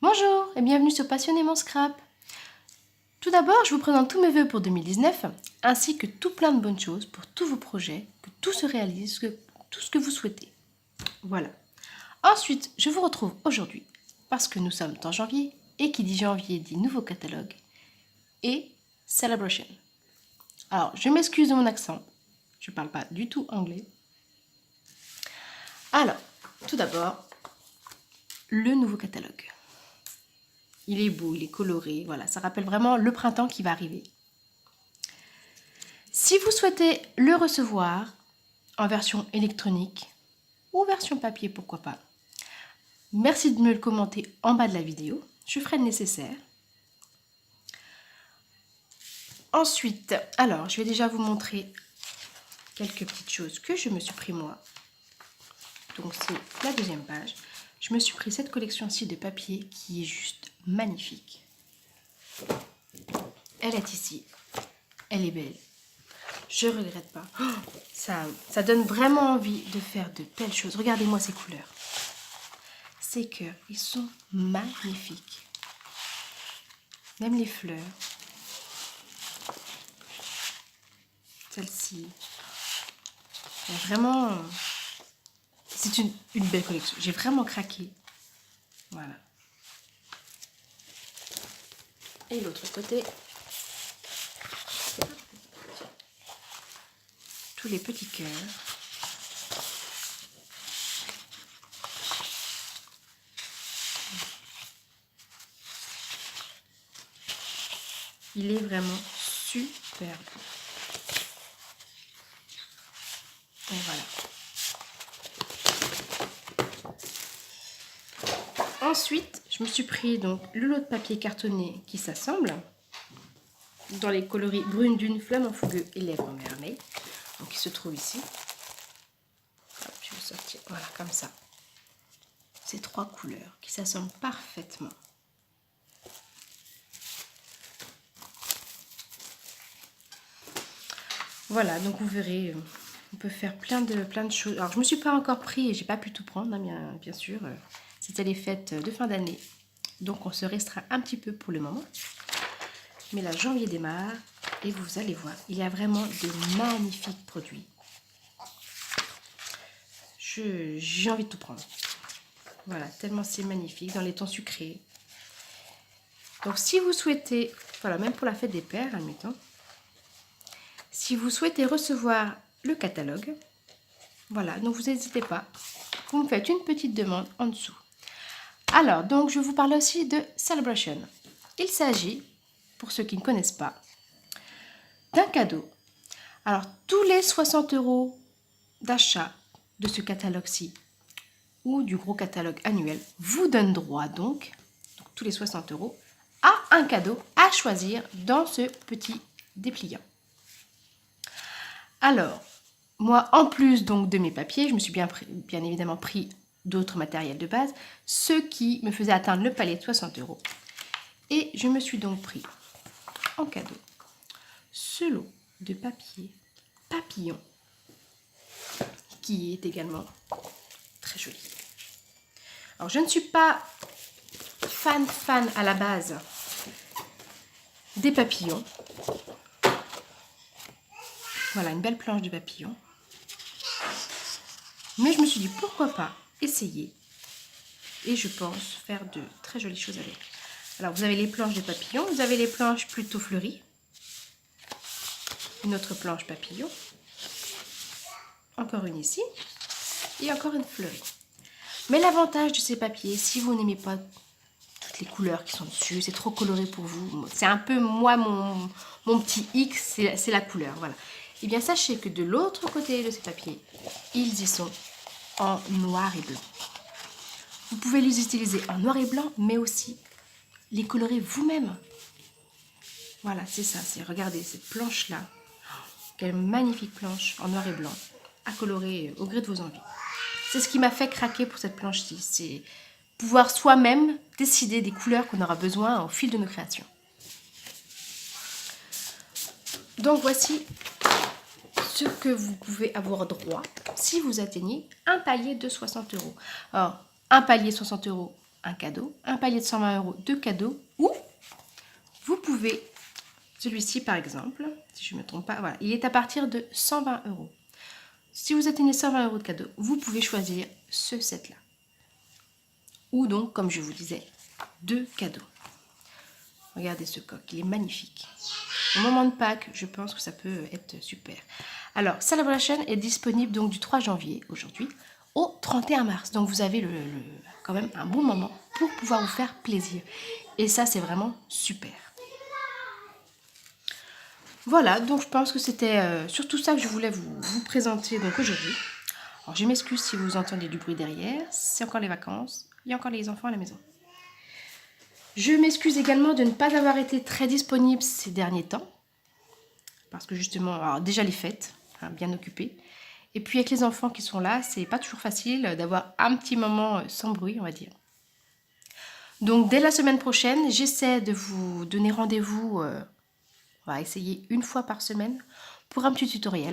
Bonjour et bienvenue sur Passionnément Scrap. Tout d'abord, je vous présente tous mes vœux pour 2019, ainsi que tout plein de bonnes choses pour tous vos projets, que tout se réalise, que tout ce que vous souhaitez. Voilà. Ensuite, je vous retrouve aujourd'hui, parce que nous sommes en janvier, et qui dit janvier dit nouveau catalogue, et celebration. Alors, je m'excuse de mon accent, je ne parle pas du tout anglais. Alors, tout d'abord, le nouveau catalogue. Il est beau, il est coloré, voilà, ça rappelle vraiment le printemps qui va arriver. Si vous souhaitez le recevoir en version électronique ou version papier, pourquoi pas, merci de me le commenter en bas de la vidéo, je ferai le nécessaire. Ensuite, alors, je vais déjà vous montrer quelques petites choses que je me suis pris moi. Donc c'est la deuxième page. Je me suis pris cette collection-ci de papier qui est juste magnifique. Elle est ici. Elle est belle. Je ne regrette pas. Oh, ça donne vraiment envie de faire de belles choses. Regardez-moi ces couleurs. Ces cœurs, ils sont magnifiques. Même les fleurs. Celle-ci. Vraiment, c'est une belle collection. J'ai vraiment craqué. Voilà. Et l'autre côté. Tous les petits cœurs. Il est vraiment superbe. Et voilà. Ensuite, je me suis pris donc le lot de papier cartonné qui s'assemble dans les coloris brune dune, flamant fougueux et lèvres en merveille. Donc il se trouve ici. Hop, je vais le sortir. Voilà, comme ça. Ces trois couleurs qui s'assemblent parfaitement. Voilà, donc vous verrez, on peut faire plein de choses. Alors je me suis pas encore pris et j'ai pas pu tout prendre, hein, bien sûr. C'était les fêtes de fin d'année, donc on se restreint un petit peu pour le moment. Mais là, janvier démarre et vous allez voir, il y a vraiment de magnifiques produits. J'ai envie de tout prendre. Voilà, tellement c'est magnifique, dans les tons sucrés. Donc si vous souhaitez, voilà, même pour la fête des pères, admettons, si vous souhaitez recevoir le catalogue, voilà, donc vous n'hésitez pas, vous me faites une petite demande en dessous. Alors, donc je vous parle aussi de Celebration. Il s'agit, pour ceux qui ne connaissent pas, d'un cadeau. Alors, tous les 60 € d'achat de ce catalogue-ci, ou du gros catalogue annuel, vous donnent droit donc tous les 60 € à un cadeau à choisir dans ce petit dépliant. Alors, moi, en plus donc de mes papiers, je me suis bien évidemment pris d'autres matériels de base, ce qui me faisait atteindre le palier de 60 €. Et je me suis donc pris en cadeau ce lot de papier papillon, qui est également très joli. Alors, je ne suis pas fan à la base des papillons. Voilà, une belle planche de papillons. Mais je me suis dit, pourquoi pas essayer. Et je pense faire de très jolies choses avec. Alors, vous avez les planches de papillons. Vous avez les planches plutôt fleuries. Une autre planche papillon. Encore une ici. Et encore une fleurie. Mais l'avantage de ces papiers, si vous n'aimez pas toutes les couleurs qui sont dessus, c'est trop coloré pour vous. C'est un peu, moi, mon petit X, c'est la couleur. Voilà. Et bien, sachez que de l'autre côté de ces papiers, ils y sont en noir et blanc. Vous pouvez les utiliser en noir et blanc, mais aussi les colorer vous-même. Voilà, c'est ça. Regardez, cette planche-là. Quelle magnifique planche en noir et blanc, à colorer au gré de vos envies. C'est ce qui m'a fait craquer pour cette planche-ci. C'est pouvoir soi-même décider des couleurs qu'on aura besoin au fil de nos créations. Donc voici ce que vous pouvez avoir droit si vous atteignez un palier de 60 €. Alors, un palier 60 €, un cadeau, un palier de 120 € de cadeaux, ou vous pouvez, celui-ci par exemple, si je ne me trompe pas, voilà, il est à partir de 120 €. Si vous atteignez 120 € de cadeaux, vous pouvez choisir ce set-là. Ou donc, comme je vous disais, 2 cadeaux. Regardez ce coq, il est magnifique. Au moment de Pâques, je pense que ça peut être super. Alors, Celebration est disponible donc du 3 janvier, aujourd'hui, au 31 mars. Donc, vous avez quand même un bon moment pour pouvoir vous faire plaisir. Et ça, c'est vraiment super. Voilà, donc je pense que c'était surtout ça que je voulais vous présenter donc aujourd'hui. Alors, je m'excuse si vous entendez du bruit derrière. C'est encore les vacances. Il y a encore les enfants à la maison. Je m'excuse également de ne pas avoir été très disponible ces derniers temps. Parce que justement, alors déjà les fêtes, hein, bien occupées. Et puis avec les enfants qui sont là, c'est pas toujours facile d'avoir un petit moment sans bruit, on va dire. Donc dès la semaine prochaine, j'essaie de vous donner rendez-vous, on va essayer une fois par semaine, pour un petit tutoriel.